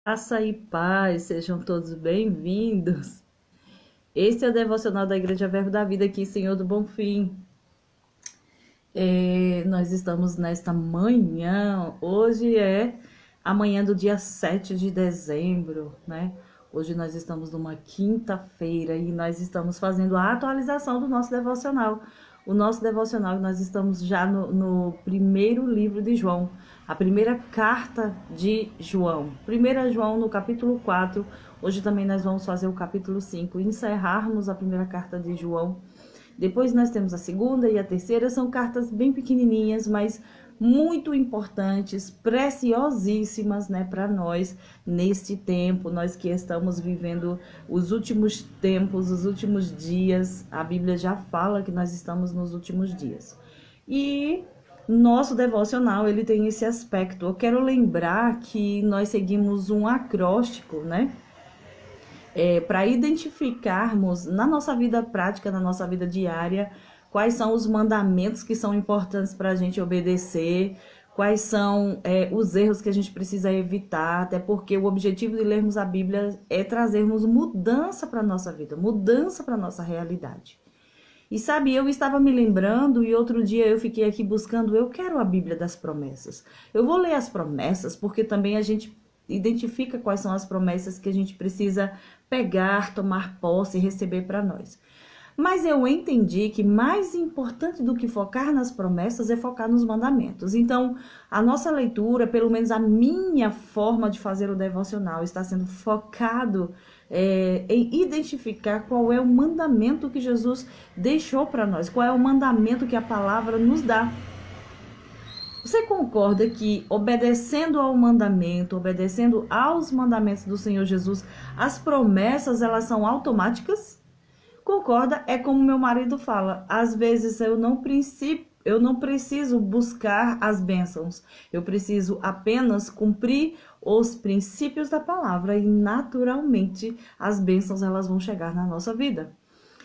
Graça e paz, sejam todos bem-vindos. Este é o devocional da Igreja Verbo da Vida aqui, Senhor do Bom Fim. Nós estamos nesta manhã, hoje é a manhã do dia 7 de dezembro, né? Hoje nós estamos numa quinta-feira e nós estamos fazendo a atualização do nosso devocional. O nosso devocional, nós estamos já no primeiro livro de João, a primeira carta de João. 1 João no capítulo 4, hoje também nós vamos fazer o capítulo 5, encerrarmos a primeira carta de João. Depois nós temos a segunda e a terceira, são cartas bem pequenininhas, mas muito importantes, preciosíssimas, né, para nós neste tempo, nós que estamos vivendo os últimos tempos, os últimos dias. A Bíblia já fala que nós estamos nos últimos dias. E nosso devocional, ele tem esse aspecto. Eu quero lembrar que nós seguimos um acróstico, né, para identificarmos na nossa vida prática, na nossa vida diária, quais são os mandamentos que são importantes para a gente obedecer, quais são os erros que a gente precisa evitar, até porque o objetivo de lermos a Bíblia é trazermos mudança para a nossa vida, mudança para a nossa realidade. E sabe, eu estava me lembrando e outro dia eu fiquei aqui buscando, eu quero a Bíblia das promessas. Eu vou ler as promessas porque também a gente identifica quais são as promessas que a gente precisa pegar, tomar posse e receber para nós. Mas eu entendi que mais importante do que focar nas promessas é focar nos mandamentos. Então, a nossa leitura, pelo menos a minha forma de fazer o devocional, está sendo focado em identificar qual é o mandamento que Jesus deixou para nós, qual é o mandamento que a palavra nos dá. Você concorda que obedecendo ao mandamento, obedecendo aos mandamentos do Senhor Jesus, as promessas elas são automáticas? Concorda? É como meu marido fala, às vezes eu não preciso buscar as bênçãos, eu preciso apenas cumprir os princípios da palavra e naturalmente as bênçãos elas vão chegar na nossa vida.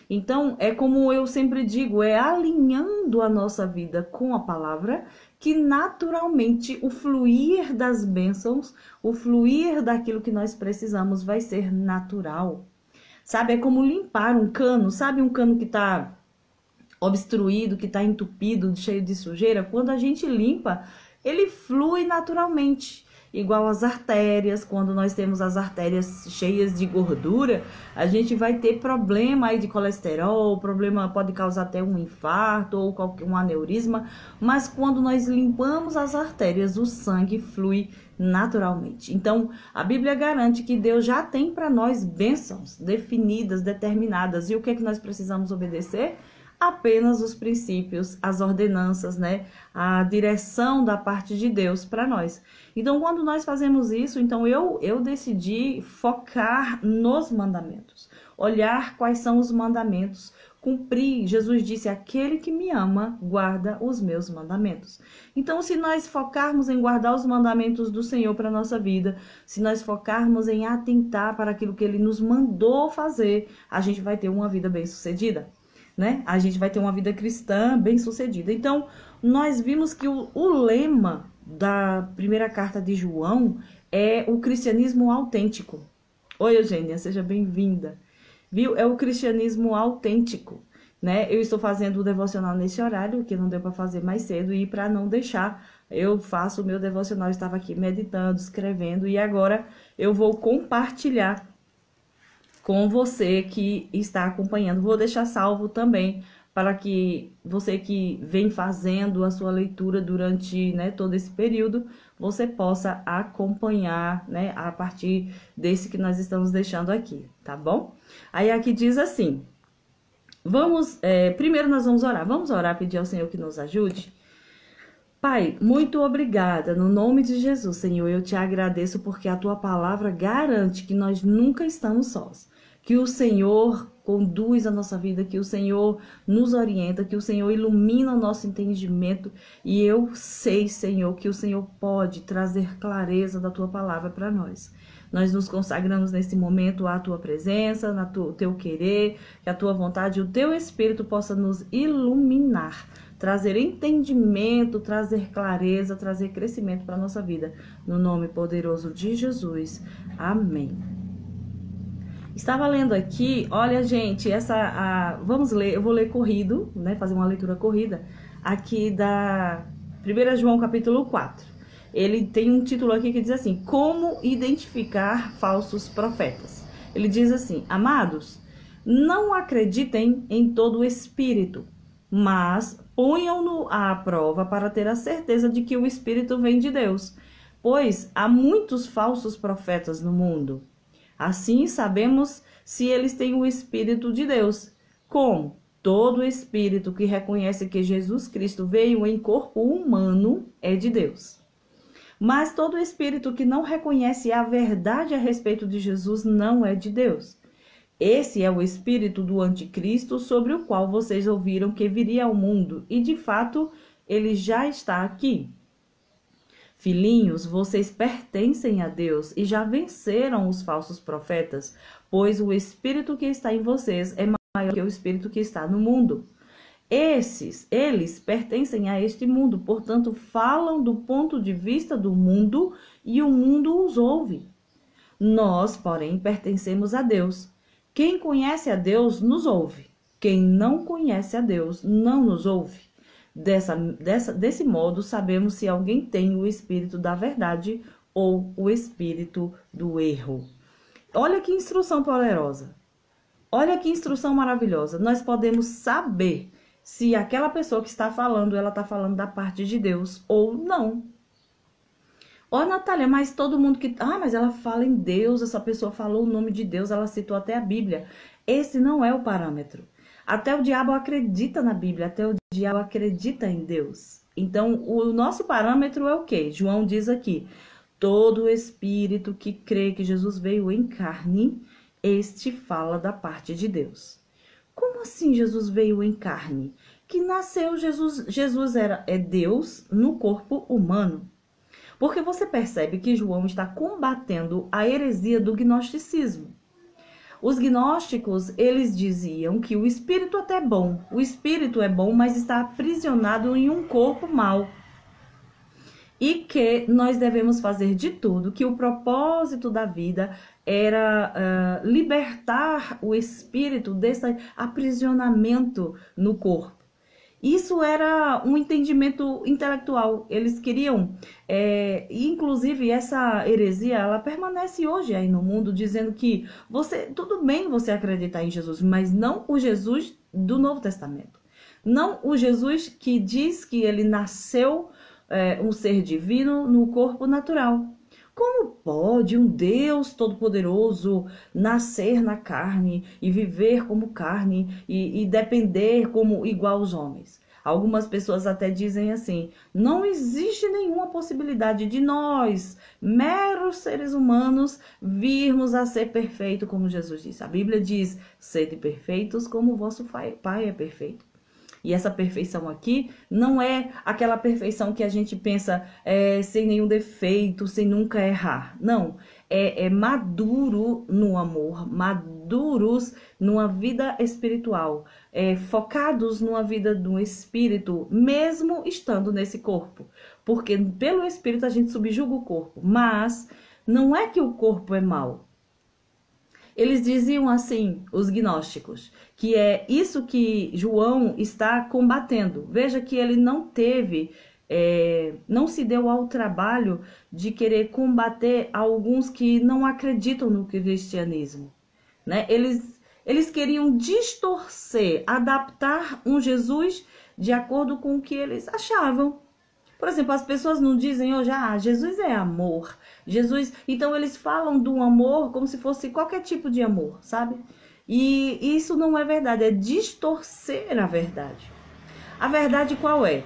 Então, é como eu sempre digo, é alinhando a nossa vida com a palavra que naturalmente o fluir das bênçãos, o fluir daquilo que nós precisamos vai ser natural. Sabe, é como limpar um cano, sabe um cano que está obstruído, que está entupido, cheio de sujeira? Quando a gente limpa, ele flui naturalmente. Igual as artérias, quando nós temos as artérias cheias de gordura, a gente vai ter problema aí de colesterol, o problema pode causar até um infarto ou qualquer um aneurisma, mas quando nós limpamos as artérias, o sangue flui naturalmente. Então, a Bíblia garante que Deus já tem para nós bênçãos definidas, determinadas, e o que é que nós precisamos obedecer? Apenas os princípios, as ordenanças, né? A direção da parte de Deus para nós. Então, quando nós fazemos isso, então eu decidi focar nos mandamentos, olhar quais são os mandamentos, cumprir. Jesus disse, aquele que me ama, guarda os meus mandamentos. Então, se nós focarmos em guardar os mandamentos do Senhor para a nossa vida, se nós focarmos em atentar para aquilo que Ele nos mandou fazer, a gente vai ter uma vida bem-sucedida. Né? A gente vai ter uma vida cristã bem-sucedida. Então, nós vimos que o lema da primeira carta de João é o cristianismo autêntico. Oi, Eugênia, seja bem-vinda. Viu? É o cristianismo autêntico, né? Eu estou fazendo o devocional nesse horário, que não deu para fazer mais cedo, e para não deixar, eu faço o meu devocional, eu estava aqui meditando, escrevendo, e agora eu vou compartilhar com você que está acompanhando. Vou deixar salvo também para que você que vem fazendo a sua leitura durante, né, todo esse período, você possa acompanhar, né, a partir desse que nós estamos deixando aqui, tá bom? Aí aqui diz assim, primeiro nós vamos orar, pedir ao Senhor que nos ajude. Pai, muito obrigada, no nome de Jesus, Senhor, eu te agradeço porque a tua palavra garante que nós nunca estamos sós. Que o Senhor conduz a nossa vida, que o Senhor nos orienta, que o Senhor ilumina o nosso entendimento. E eu sei, Senhor, que o Senhor pode trazer clareza da tua palavra para nós. Nós nos consagramos nesse momento à tua presença, no teu querer, que a tua vontade e o teu Espírito possa nos iluminar, trazer entendimento, trazer clareza, trazer crescimento para a nossa vida. No nome poderoso de Jesus. Amém. Estava lendo aqui, olha gente, vamos ler, eu vou ler corrido, né, fazer uma leitura corrida, aqui da 1 João capítulo 4. Ele tem um título aqui que diz assim, como identificar falsos profetas. Ele diz assim, amados, não acreditem em todo o espírito, mas ponham-no à prova para ter a certeza de que o espírito vem de Deus, pois há muitos falsos profetas no mundo. Assim sabemos se eles têm o Espírito de Deus. Como? Todo espírito que reconhece que Jesus Cristo veio em corpo humano é de Deus. Mas todo espírito que não reconhece a verdade a respeito de Jesus não é de Deus. Esse é o espírito do anticristo sobre o qual vocês ouviram que viria ao mundo, e de fato ele já está aqui. Filhinhos, vocês pertencem a Deus e já venceram os falsos profetas, pois o espírito que está em vocês é maior que o espírito que está no mundo. Eles pertencem a este mundo, portanto, falam do ponto de vista do mundo e o mundo os ouve. Nós, porém, pertencemos a Deus. Quem conhece a Deus nos ouve. Quem não conhece a Deus não nos ouve. Desse modo, sabemos se alguém tem o espírito da verdade ou o espírito do erro. Olha que instrução poderosa. Olha que instrução maravilhosa. Nós podemos saber se aquela pessoa que está falando, ela está falando da parte de Deus ou não. Ó, Natália, mas todo mundo que... Ah, mas ela fala em Deus, essa pessoa falou o nome de Deus, ela citou até a Bíblia. Esse não é o parâmetro. Até o diabo acredita na Bíblia, até o diabo acredita em Deus. Então, o nosso parâmetro é o quê? João diz aqui, todo espírito que crê que Jesus veio em carne, este fala da parte de Deus. Como assim Jesus veio em carne? Que nasceu Jesus é Deus no corpo humano. Porque você percebe que João está combatendo a heresia do gnosticismo. Os gnósticos, eles diziam que o espírito até é bom. O espírito é bom, mas está aprisionado em um corpo mau. E que nós devemos fazer de tudo, que o propósito da vida era libertar o espírito desse aprisionamento no corpo. Isso era um entendimento intelectual. Eles queriam, inclusive essa heresia, ela permanece hoje aí no mundo, dizendo que tudo bem você acreditar em Jesus, mas não o Jesus do Novo Testamento. Não o Jesus que diz que ele nasceu um ser divino no corpo natural. Como pode um Deus todo-poderoso nascer na carne e viver como carne e depender como igual aos homens? Algumas pessoas até dizem assim, não existe nenhuma possibilidade de nós, meros seres humanos, virmos a ser perfeito como Jesus disse. A Bíblia diz, sede perfeitos como o vosso Pai é perfeito. E essa perfeição aqui não é aquela perfeição que a gente pensa sem nenhum defeito, sem nunca errar. Não, é maduro no amor, maduros numa vida espiritual, focados numa vida do espírito, mesmo estando nesse corpo. Porque pelo espírito a gente subjuga o corpo, mas não é que o corpo é mau. Eles diziam assim, os gnósticos, que é isso que João está combatendo. Veja que ele não se deu ao trabalho de querer combater alguns que não acreditam no cristianismo, né? Eles queriam distorcer, adaptar um Jesus de acordo com o que eles achavam. Por exemplo, as pessoas não dizem hoje, Jesus é amor. Jesus, então eles falam do amor como se fosse qualquer tipo de amor, sabe? E isso não é verdade, é distorcer a verdade. A verdade qual é?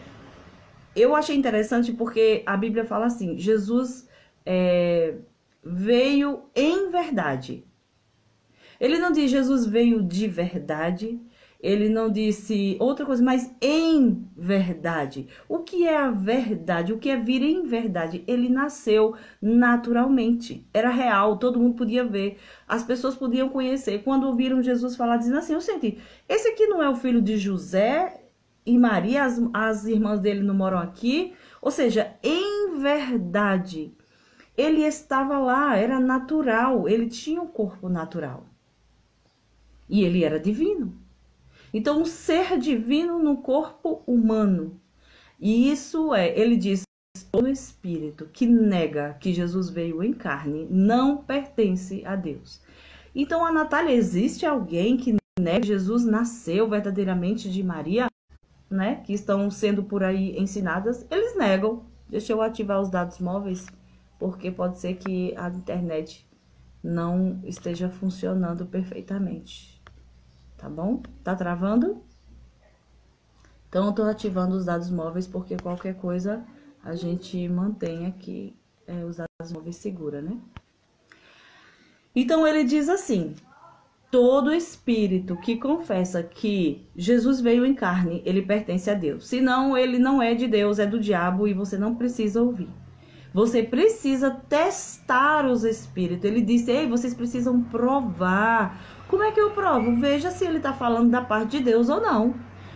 Eu achei interessante porque a Bíblia fala assim, Jesus veio em verdade. Ele não diz Jesus veio de verdade, Ele não disse outra coisa, mas em verdade. O que é a verdade? O que é vir em verdade? Ele nasceu naturalmente. Era real, todo mundo podia ver. As pessoas podiam conhecer. Quando ouviram Jesus falar, dizendo assim, eu senti, esse aqui não é o filho de José e Maria, as irmãs dele não moram aqui? Ou seja, em verdade, ele estava lá, era natural, ele tinha um corpo natural. E ele era divino. Então, um ser divino no corpo humano. E isso ele diz, todo espírito que nega que Jesus veio em carne não pertence a Deus. Então, a Natália, existe alguém que nega que Jesus nasceu verdadeiramente de Maria, né? Que estão sendo por aí ensinadas, eles negam. Deixa eu ativar os dados móveis, porque pode ser que a internet não esteja funcionando perfeitamente. Tá bom? Tá travando? Então, eu tô ativando os dados móveis, porque qualquer coisa a gente mantém aqui os dados móveis segura, né? Então, ele diz assim, todo espírito que confessa que Jesus veio em carne, ele pertence a Deus. Senão, ele não é de Deus, é do diabo e você não precisa ouvir. Você precisa testar os espíritos. Ele disse, ei, vocês precisam provar. Como é que eu provo? Veja se ele está falando da parte de Deus ou não.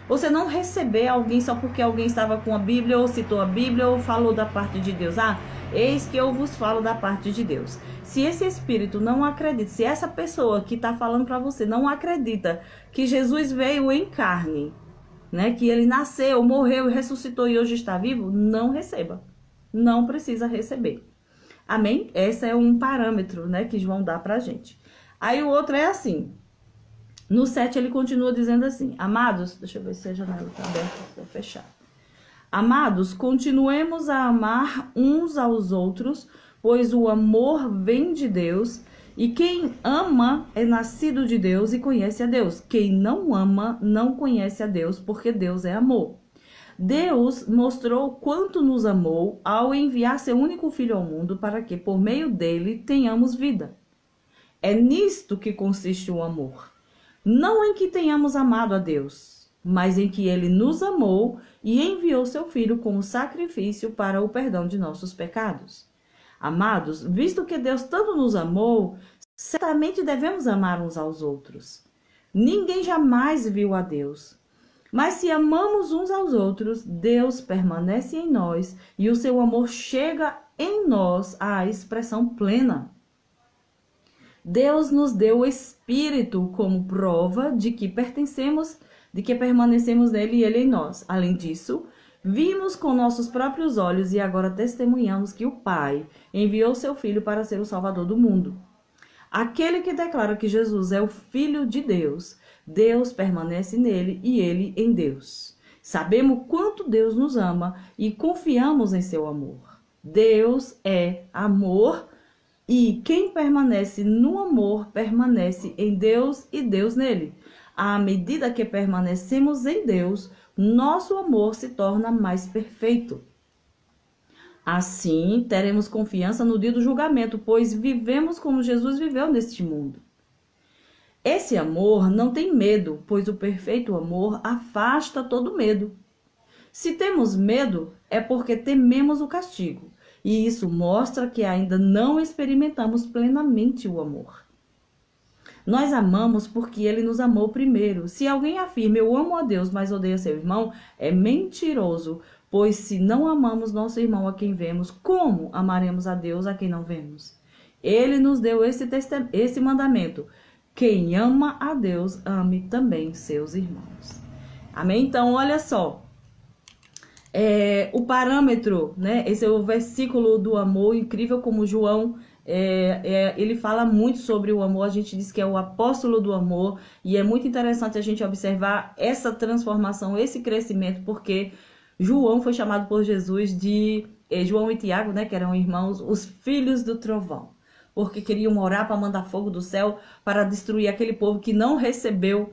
Você não receber alguém só porque alguém estava com a Bíblia, ou citou a Bíblia, ou falou da parte de Deus. Ah, eis que eu vos falo da parte de Deus. Se esse espírito não acredita, se essa pessoa que está falando para você não acredita que Jesus veio em carne, né, que ele nasceu, morreu e ressuscitou e hoje está vivo, não receba. Não precisa receber. Amém? Esse é um parâmetro, né, que João dá pra gente. Aí o outro é assim. No 7 ele continua dizendo assim, amados, deixa eu ver se a janela tá aberta, vou fechar. Amados, continuemos a amar uns aos outros, pois o amor vem de Deus, e quem ama é nascido de Deus e conhece a Deus. Quem não ama não conhece a Deus, porque Deus é amor. Deus mostrou quanto nos amou ao enviar seu único filho ao mundo para que, por meio dele, tenhamos vida. É nisto que consiste o amor. Não em que tenhamos amado a Deus, mas em que ele nos amou e enviou seu filho como sacrifício para o perdão de nossos pecados. Amados, visto que Deus tanto nos amou, certamente devemos amar uns aos outros. Ninguém jamais viu a Deus. Mas se amamos uns aos outros, Deus permanece em nós e o seu amor chega em nós à expressão plena. Deus nos deu o Espírito como prova de que permanecemos nele e ele em nós. Além disso, vimos com nossos próprios olhos e agora testemunhamos que o Pai enviou seu Filho para ser o Salvador do mundo. Aquele que declara que Jesus é o Filho de Deus, Deus permanece nele e ele em Deus. Sabemos quanto Deus nos ama e confiamos em seu amor. Deus é amor e quem permanece no amor permanece em Deus e Deus nele. À medida que permanecemos em Deus, nosso amor se torna mais perfeito. Assim, teremos confiança no dia do julgamento, pois vivemos como Jesus viveu neste mundo. Esse amor não tem medo, pois o perfeito amor afasta todo medo. Se temos medo, é porque tememos o castigo, e isso mostra que ainda não experimentamos plenamente o amor. Nós amamos porque ele nos amou primeiro. Se alguém afirma, eu amo a Deus, mas odeia seu irmão, é mentiroso, pois se não amamos nosso irmão a quem vemos, como amaremos a Deus a quem não vemos? Ele nos deu esse mandamento. Quem ama a Deus, ame também seus irmãos. Amém? Então, olha só. O parâmetro, né? Esse é o versículo do amor, incrível como João, ele fala muito sobre o amor. A gente diz que é o apóstolo do amor. E é muito interessante a gente observar essa transformação, esse crescimento, porque João foi chamado por Jesus de... João e Tiago, né? Que eram irmãos, os filhos do trovão. Porque queriam orar para mandar fogo do céu para destruir aquele povo que não recebeu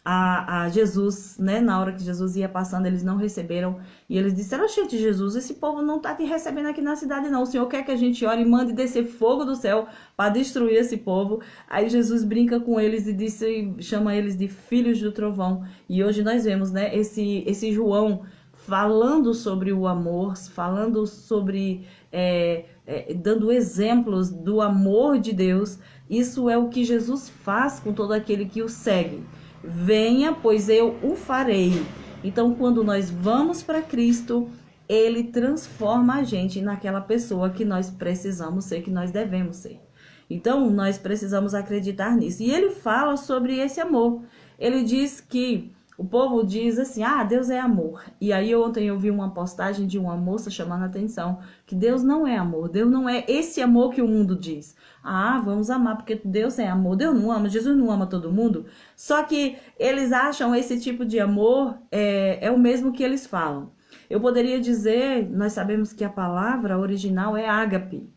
a Jesus, né? Na hora que Jesus ia passando, eles não receberam. E eles disseram: gente, Jesus, esse povo não tá te recebendo aqui na cidade, não. O Senhor quer que a gente ore e mande descer fogo do céu para destruir esse povo. Aí Jesus brinca com eles e chama eles de filhos do trovão. E hoje nós vemos, né? Esse João falando sobre o amor, falando sobre, dando exemplos do amor de Deus. Isso é o que Jesus faz com todo aquele que o segue. Venha, pois eu o farei. Então, quando nós vamos para Cristo, Ele transforma a gente naquela pessoa que nós precisamos ser, que nós devemos ser. Então, nós precisamos acreditar nisso. E Ele fala sobre esse amor. Ele diz que o povo diz assim: ah, Deus é amor. E aí ontem eu vi uma postagem de uma moça chamando a atenção que Deus não é amor. Deus não é esse amor que o mundo diz. Ah, vamos amar porque Deus é amor. Deus não ama, Jesus não ama todo mundo. Só que eles acham esse tipo de amor é o mesmo que eles falam. Eu poderia dizer, nós sabemos que a palavra original é ágape.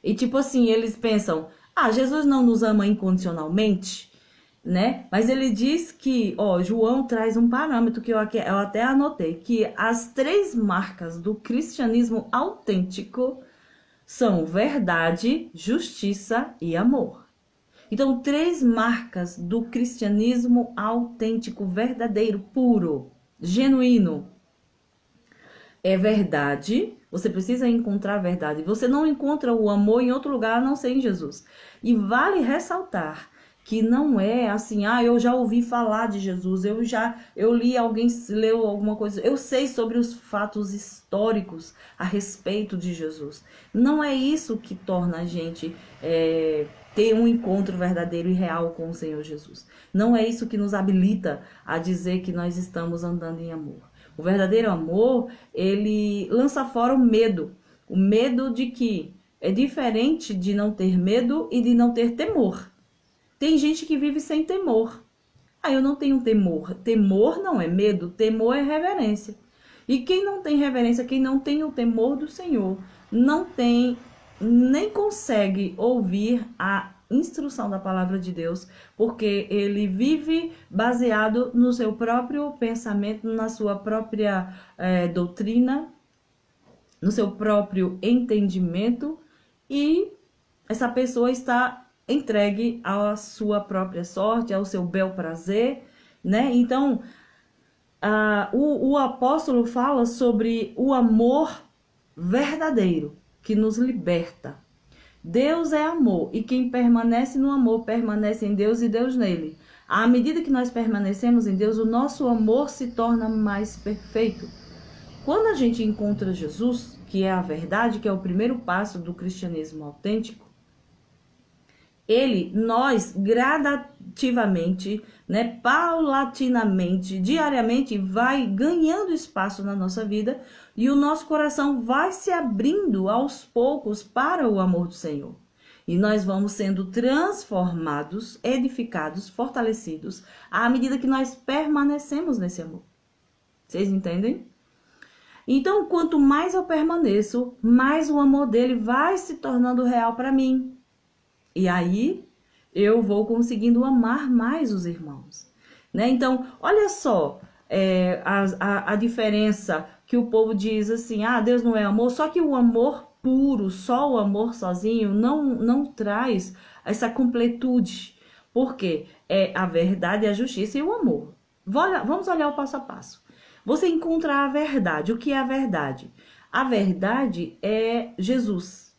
E tipo assim, eles pensam: ah, Jesus não nos ama incondicionalmente, né? Mas ele diz que, João traz um parâmetro que eu até anotei, que as 3 marcas do cristianismo autêntico são verdade, justiça e amor. Então, 3 marcas do cristianismo autêntico, verdadeiro, puro, genuíno. É verdade. Você precisa encontrar a verdade. Você não encontra o amor em outro lugar a não ser em Jesus. E vale ressaltar que não é assim: ah, eu já ouvi falar de Jesus, eu li, alguém leu alguma coisa, eu sei sobre os fatos históricos a respeito de Jesus. Não é isso que torna a gente ter um encontro verdadeiro e real com o Senhor Jesus. Não é isso que nos habilita a dizer que nós estamos andando em amor. O verdadeiro amor, ele lança fora o medo de que é diferente de não ter medo e de não ter temor. Tem gente que vive sem temor. Ah, eu não tenho temor. Temor não é medo, temor é reverência. E quem não tem reverência, quem não tem o temor do Senhor, não tem, nem consegue ouvir a instrução da palavra de Deus, porque ele vive baseado no seu próprio pensamento, na sua própria doutrina, no seu próprio entendimento, e essa pessoa está entregue à sua própria sorte, ao seu bel prazer, né? Então, o apóstolo fala sobre o amor verdadeiro que nos liberta. Deus é amor, e quem permanece no amor permanece em Deus e Deus nele. À medida que nós permanecemos em Deus, o nosso amor se torna mais perfeito. Quando a gente encontra Jesus, que é a verdade, que é o primeiro passo do cristianismo autêntico, nós gradativamente, né, paulatinamente, diariamente, vai ganhando espaço na nossa vida e o nosso coração vai se abrindo aos poucos para o amor do Senhor. E nós vamos sendo transformados, edificados, fortalecidos, à medida que nós permanecemos nesse amor. Vocês entendem? Então, quanto mais eu permaneço, mais o amor dele vai se tornando real para mim. E aí eu vou conseguindo amar mais os irmãos, né? Então, olha só a diferença que o povo diz assim: ah, Deus não é amor. Só que o amor puro, só o amor sozinho, não traz essa completude. Porque é a verdade, a justiça e o amor. Vamos olhar o passo a passo. Você encontra a verdade. O que é a verdade? A verdade é Jesus.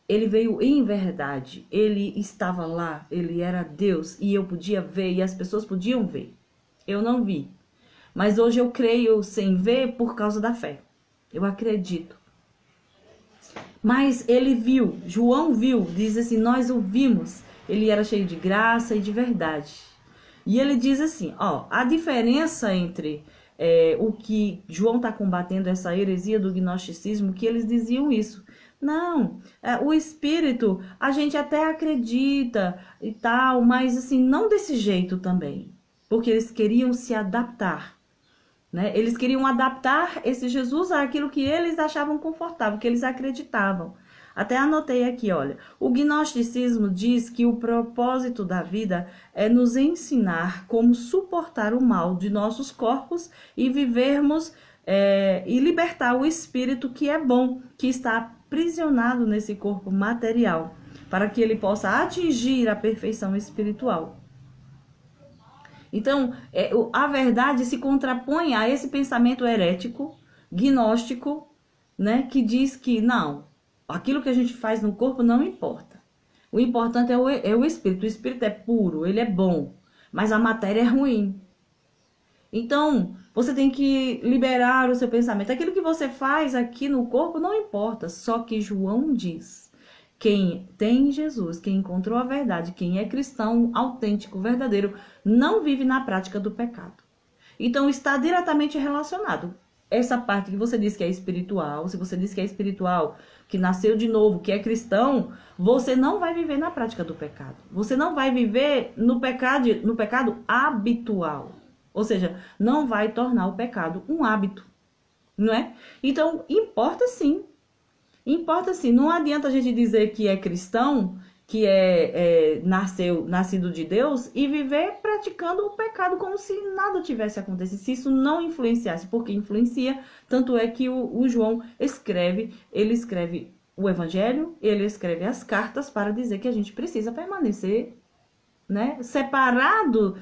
Ele veio em verdade, ele estava lá, ele era Deus e eu podia ver e as pessoas podiam ver. Eu não vi, mas hoje eu creio sem ver por causa da fé. Eu acredito. Mas ele viu, João viu, diz assim, nós o vimos. Ele era cheio de graça e de verdade. E ele diz assim, a diferença entre o que João está combatendo, essa heresia do gnosticismo, que eles diziam isso. Não, o Espírito, a gente até acredita e tal, mas assim, não desse jeito também. Porque eles queriam se adaptar, né? Eles queriam adaptar esse Jesus àquilo que eles achavam confortável, que eles acreditavam. Até anotei aqui, olha. O gnosticismo diz que o propósito da vida é nos ensinar como suportar o mal de nossos corpos e vivermos e libertar o espírito que é bom, que está aprisionado nesse corpo material, para que ele possa atingir a perfeição espiritual. Então, a verdade se contrapõe a esse pensamento herético, gnóstico, né, que diz que não, aquilo que a gente faz no corpo não importa. O importante é o espírito. O espírito é puro, ele é bom, mas a matéria é ruim. Então, você tem que liberar o seu pensamento. Aquilo que você faz aqui no corpo não importa, só que João diz: quem tem Jesus, quem encontrou a verdade, quem é cristão autêntico, verdadeiro, não vive na prática do pecado. Então, está diretamente relacionado. Essa parte que você diz que é espiritual, se você diz que é espiritual, que nasceu de novo, que é cristão, você não vai viver na prática do pecado. Você não vai viver no pecado habitual. Ou seja, não vai tornar o pecado um hábito, não é? Então, importa sim. Importa sim. Não adianta a gente dizer que é cristão, que nascido de Deus e viver praticando o pecado como se nada tivesse acontecido, se isso não influenciasse, porque influencia. Tanto é que o João ele escreve o Evangelho, ele escreve as cartas para dizer que a gente precisa permanecer, né, separado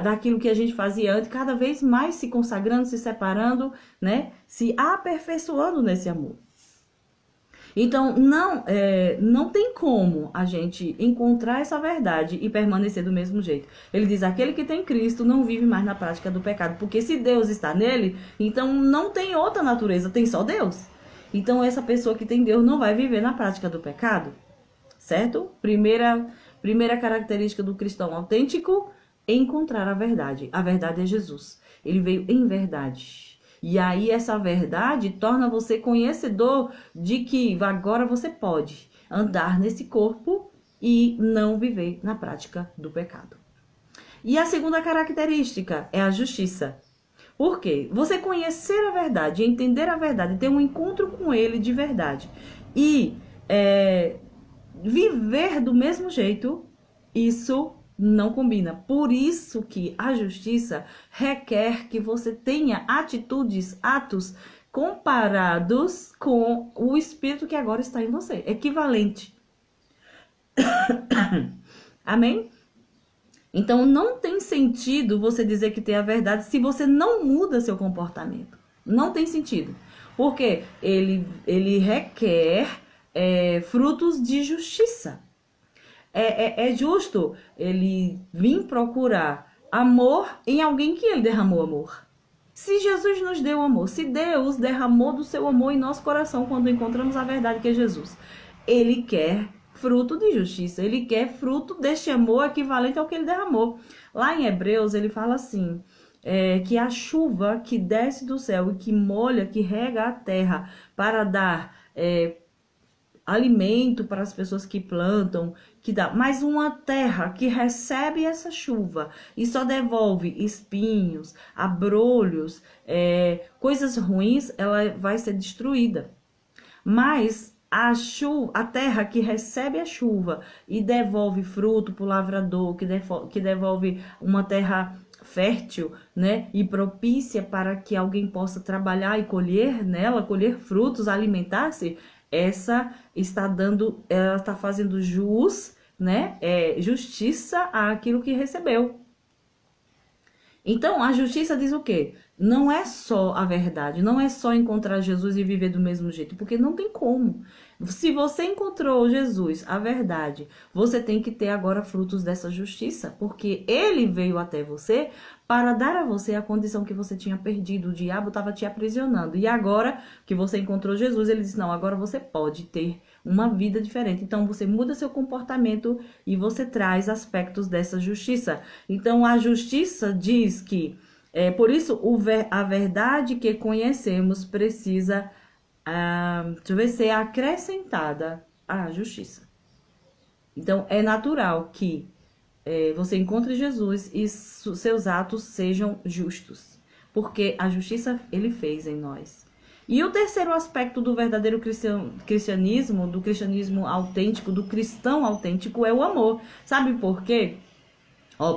daquilo que a gente fazia antes, cada vez mais se consagrando, se separando, né, se aperfeiçoando nesse amor. Então, não tem como a gente encontrar essa verdade e permanecer do mesmo jeito. Ele diz: aquele que tem Cristo não vive mais na prática do pecado, porque se Deus está nele, então não tem outra natureza, tem só Deus. Então, essa pessoa que tem Deus não vai viver na prática do pecado, certo? Primeira característica do cristão autêntico: encontrar a verdade. A verdade é Jesus. Ele veio em verdade. E aí essa verdade torna você conhecedor de que agora você pode andar nesse corpo e não viver na prática do pecado. E a segunda característica é a justiça. Por quê? Você conhecer a verdade, entender a verdade, ter um encontro com ele de verdade e viver do mesmo jeito, isso não combina. Por isso que a justiça requer que você tenha atos comparados com o espírito que agora está em você, equivalente. Amém? Então não tem sentido você dizer que tem a verdade se você não muda seu comportamento. Não tem sentido. Porque ele requer frutos de justiça. É justo ele vir procurar amor em alguém que ele derramou amor. Se Jesus nos deu amor, se Deus derramou do seu amor em nosso coração quando encontramos a verdade que é Jesus, ele quer fruto de justiça, ele quer fruto deste amor equivalente ao que ele derramou. Lá em Hebreus ele fala assim, que a chuva que desce do céu e que molha, que rega a terra para dar alimento para as pessoas que plantam, mas uma terra que recebe essa chuva e só devolve espinhos, abrolhos, coisas ruins, ela vai ser destruída. Mas a terra que recebe a chuva e devolve fruto para o lavrador, que devolve uma terra fértil, né, e propícia para que alguém possa trabalhar e colher nela, colher frutos, alimentar-se, essa ela está fazendo jus, né, justiça àquilo que recebeu. Então, a justiça diz o quê? Não é só a verdade, não é só encontrar Jesus e viver do mesmo jeito, porque não tem como. Se você encontrou Jesus, a verdade, você tem que ter agora frutos dessa justiça, porque ele veio até você para dar a você a condição que você tinha perdido. O diabo estava te aprisionando. E agora que você encontrou Jesus, ele disse: não, agora você pode ter uma vida diferente. Então você muda seu comportamento e você traz aspectos dessa justiça. Então a justiça diz que, por isso, a verdade que conhecemos precisa ser acrescentada à justiça. Então é natural que você encontre Jesus e seus atos sejam justos, porque a justiça ele fez em nós. E o terceiro aspecto do verdadeiro cristianismo, do cristianismo autêntico, do cristão autêntico, é o amor. Sabe por quê?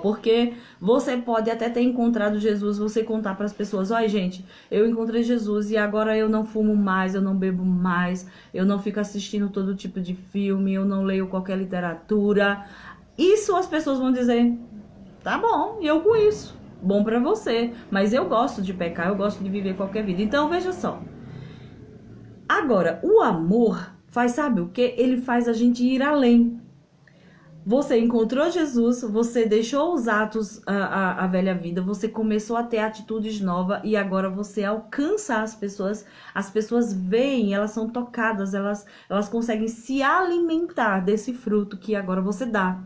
Porque você pode até ter encontrado Jesus, você contar para as pessoas, olha gente, eu encontrei Jesus e agora eu não fumo mais, eu não bebo mais, eu não fico assistindo todo tipo de filme, eu não leio qualquer literatura. Isso as pessoas vão dizer, tá bom, e eu com isso, bom para você, mas eu gosto de pecar, eu gosto de viver qualquer vida. Então veja só, agora o amor faz, sabe o que? Ele faz a gente ir além. Você encontrou Jesus, você deixou os atos, a velha vida, você começou a ter atitudes novas e agora você alcança as pessoas veem, elas são tocadas, elas conseguem se alimentar desse fruto que agora você dá.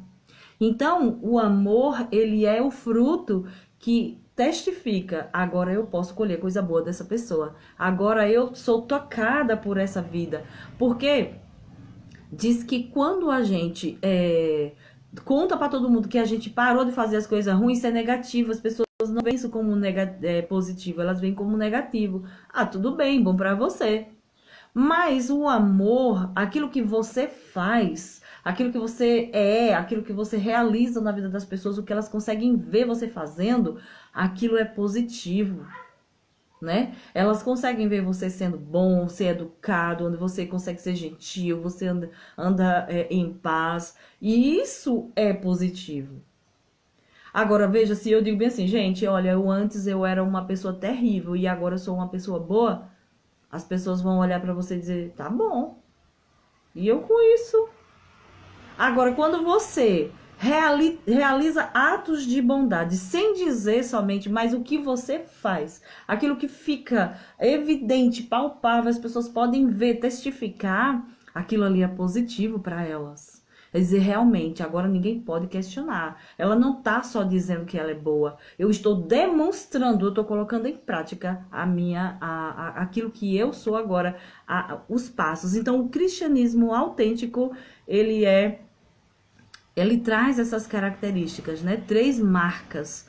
Então, o amor, ele é o fruto que testifica, agora eu posso colher coisa boa dessa pessoa, agora eu sou tocada por essa vida, porque diz que quando a gente conta para todo mundo que a gente parou de fazer as coisas ruins, isso é negativo. As pessoas não veem isso como positivo, elas veem como negativo. Ah, tudo bem, bom para você. Mas o amor, aquilo que você faz, aquilo que você aquilo que você realiza na vida das pessoas, o que elas conseguem ver você fazendo, aquilo é positivo. Né? Elas conseguem ver você sendo bom, ser educado, onde você consegue ser gentil, você anda em paz, e isso é positivo. Agora veja, se eu digo bem assim, gente, olha, antes eu era uma pessoa terrível e agora eu sou uma pessoa boa, as pessoas vão olhar para você e dizer, tá bom, e eu com isso. Agora, quando você realiza atos de bondade, sem dizer somente, mas o que você faz, aquilo que fica evidente, palpável, as pessoas podem ver, testificar, aquilo ali é positivo para elas. É dizer, realmente, agora ninguém pode questionar. Ela não está só dizendo que ela é boa. Eu estou demonstrando, eu estou colocando em prática aquilo que eu sou agora, os passos. Então, o cristianismo autêntico, ele traz essas características, né? 3 marcas,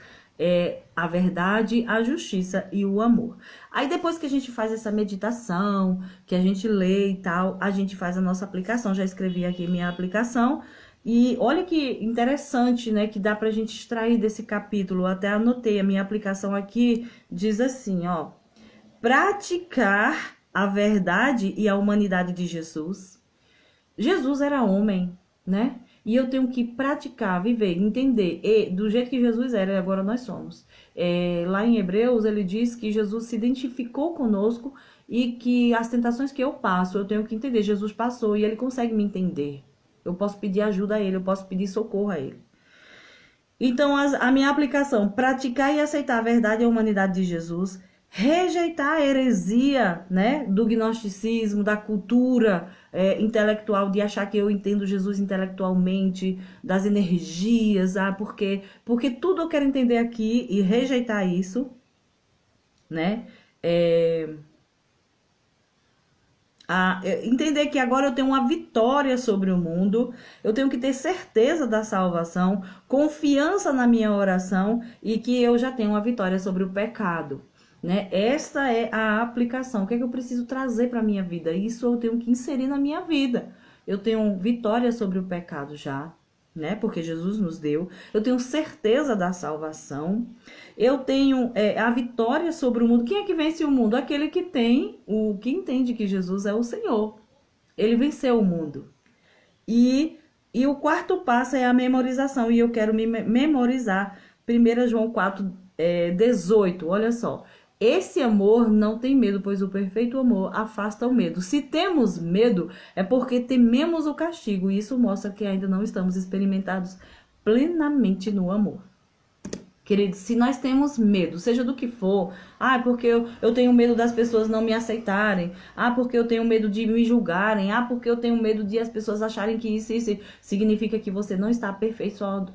a verdade, a justiça e o amor. Aí depois que a gente faz essa meditação, que a gente lê e tal, a gente faz a nossa aplicação. Já escrevi aqui minha aplicação. E olha que interessante, né? Que dá pra gente extrair desse capítulo. Até anotei a minha aplicação aqui. Diz assim, ó. Praticar a verdade e a humanidade de Jesus. Jesus era homem, né? E eu tenho que praticar, viver, entender. E do jeito que Jesus era, agora nós somos. Lá em Hebreus, ele diz que Jesus se identificou conosco e que as tentações que eu passo, eu tenho que entender. Jesus passou e ele consegue me entender. Eu posso pedir ajuda a ele, eu posso pedir socorro a ele. Então, a minha aplicação, praticar e aceitar a verdade e a humanidade de Jesus, rejeitar a heresia, né, do gnosticismo, da cultura intelectual, de achar que eu entendo Jesus intelectualmente, das energias, porque tudo eu quero entender aqui e rejeitar isso, né? Entender que agora eu tenho uma vitória sobre o mundo, eu tenho que ter certeza da salvação, confiança na minha oração e que eu já tenho uma vitória sobre o pecado. Né? Esta é a aplicação. O que é que eu preciso trazer para a minha vida? Isso eu tenho que inserir na minha vida. Eu tenho vitória sobre o pecado já, né? Porque Jesus nos deu. Eu tenho certeza da salvação. Eu tenho a vitória sobre o mundo. Quem é que vence o mundo? Aquele que entende que Jesus é o Senhor. Ele venceu o mundo. E o quarto passo é a memorização. E eu quero me memorizar 1 João 4, 18. Olha só. Esse amor não tem medo, pois o perfeito amor afasta o medo. Se temos medo, é porque tememos o castigo. E isso mostra que ainda não estamos experimentados plenamente no amor. Queridos, se nós temos medo, seja do que for, porque eu tenho medo das pessoas não me aceitarem, porque eu tenho medo de me julgarem, porque eu tenho medo de as pessoas acharem que isso significa que você não está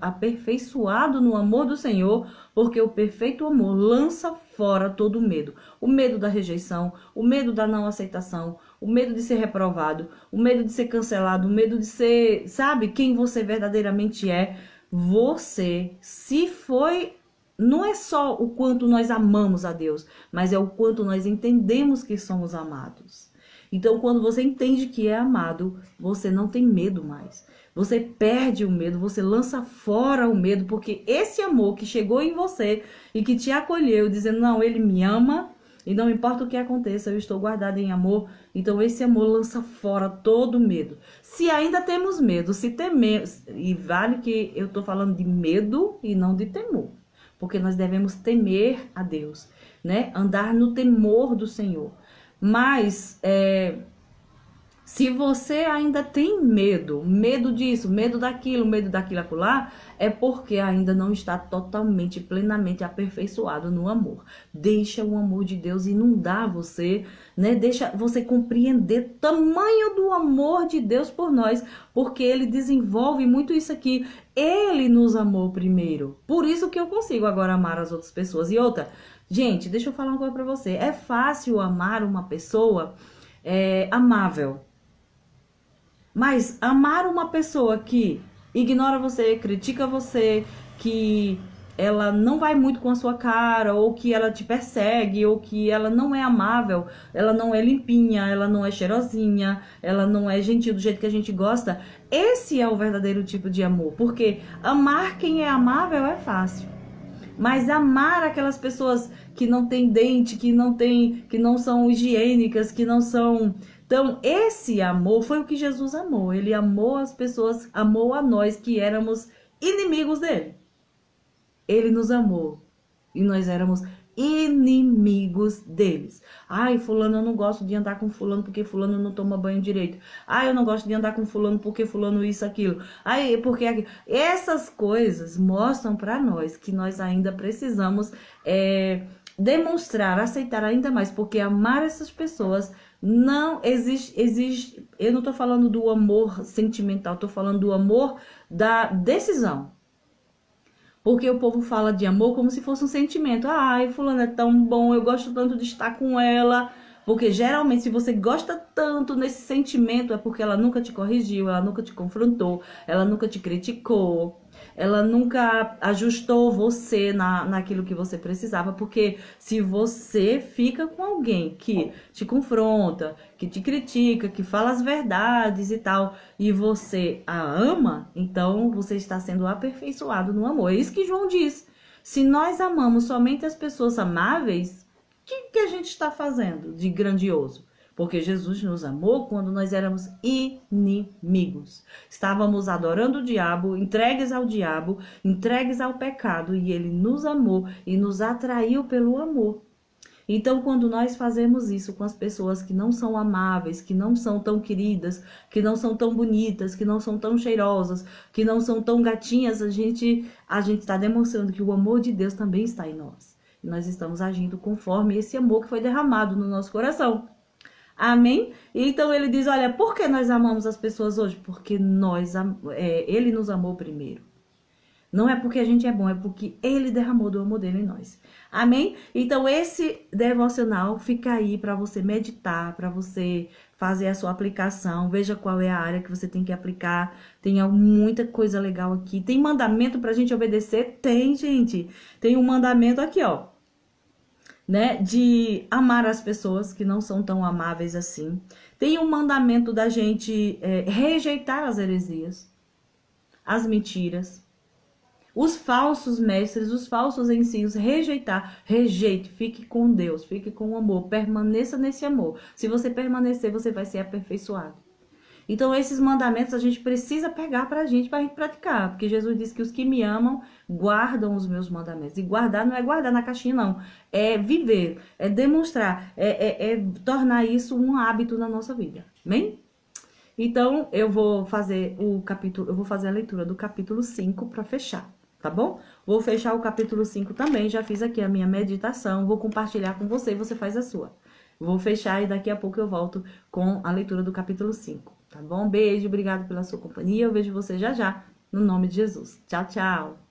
aperfeiçoado no amor do Senhor, porque o perfeito amor lança fora todo o medo. O medo da rejeição, o medo da não aceitação, o medo de ser reprovado, o medo de ser cancelado, o medo de ser, sabe, quem você verdadeiramente é. Você, se foi não é só o quanto nós amamos a Deus, mas é o quanto nós entendemos que somos amados. Então, quando você entende que é amado, você não tem medo mais. Você perde o medo, você lança fora o medo, porque esse amor que chegou em você e que te acolheu, dizendo, não, ele me ama, e não importa o que aconteça, eu estou guardada em amor. Então, esse amor lança fora todo medo. Se ainda temos medo, se tememos, e vale que eu estou falando de medo e não de temor, porque nós devemos temer a Deus, né? Andar no temor do Senhor. Mas, se você ainda tem medo disso, medo daquilo acolá, é porque ainda não está totalmente, plenamente aperfeiçoado no amor. Deixa o amor de Deus inundar você, né? Deixa você compreender o tamanho do amor de Deus por nós, porque Ele desenvolve muito isso aqui. Ele nos amou primeiro. Por isso que eu consigo agora amar as outras pessoas. E outra, gente, deixa eu falar uma coisa pra você. É fácil amar uma pessoa amável. Mas amar uma pessoa que ignora você, critica você, que ela não vai muito com a sua cara, ou que ela te persegue, ou que ela não é amável, ela não é limpinha, ela não é cheirosinha, ela não é gentil do jeito que a gente gosta. Esse é o verdadeiro tipo de amor, porque amar quem é amável é fácil. Mas amar aquelas pessoas que não têm dente, que não são higiênicas, que não são... Então, esse amor foi o que Jesus amou. Ele amou as pessoas, amou a nós que éramos inimigos dele. Ele nos amou e nós éramos inimigos deles. Ai, fulano, eu não gosto de andar com fulano porque fulano não toma banho direito. Ai, eu não gosto de andar com fulano porque fulano isso, aquilo. Ai, porque aquilo. Essas coisas mostram para nós que nós ainda precisamos demonstrar, aceitar ainda mais, porque amar essas pessoas não exige. Eu não tô falando do amor sentimental, tô falando do amor da decisão. Porque o povo fala de amor como se fosse um sentimento. Ai, fulano é tão bom, eu gosto tanto de estar com ela. Porque geralmente, se você gosta tanto nesse sentimento, é porque ela nunca te corrigiu, ela nunca te confrontou, ela nunca te criticou, ela nunca ajustou você naquilo que você precisava. Porque se você fica com alguém que te confronta, que te critica, que fala as verdades e tal, e você a ama, então você está sendo aperfeiçoado no amor. É isso que João diz. Se nós amamos somente as pessoas amáveis, o que a gente está fazendo de grandioso? Porque Jesus nos amou quando nós éramos inimigos. Estávamos adorando o diabo, entregues ao diabo, entregues ao pecado. E ele nos amou e nos atraiu pelo amor. Então, quando nós fazemos isso com as pessoas que não são amáveis, que não são tão queridas, que não são tão bonitas, que não são tão cheirosas, que não são tão gatinhas, a gente está demonstrando que o amor de Deus também está em nós. Nós estamos agindo conforme esse amor que foi derramado no nosso coração. Amém? Então ele diz, olha, por que nós amamos as pessoas hoje? Porque ele nos amou primeiro. Não é porque a gente é bom, é porque ele derramou do amor dele em nós. Amém? Então esse devocional fica aí para você meditar, para você fazer a sua aplicação. Veja qual é a área que você tem que aplicar. Tem muita coisa legal aqui. Tem mandamento pra gente obedecer? Tem, gente. Tem um mandamento aqui, ó. Né, de amar as pessoas que não são tão amáveis assim. Tem um mandamento da gente rejeitar as heresias, as mentiras, os falsos mestres, os falsos ensinos, rejeite, fique com Deus, fique com o amor, permaneça nesse amor. Se você permanecer, você vai ser aperfeiçoado. Então, esses mandamentos a gente precisa pegar pra gente praticar. Porque Jesus disse que os que me amam guardam os meus mandamentos. E guardar não é guardar na caixinha, não. É viver, é demonstrar, é tornar isso um hábito na nossa vida. Amém? Então, eu vou fazer a leitura do capítulo 5 para fechar, tá bom? Vou fechar o capítulo 5 também. Já fiz aqui a minha meditação. Vou compartilhar com você e você faz a sua. Vou fechar e daqui a pouco eu volto com a leitura do capítulo 5. Tá bom? Beijo, obrigado pela sua companhia. Eu vejo você já já, no nome de Jesus. Tchau, tchau.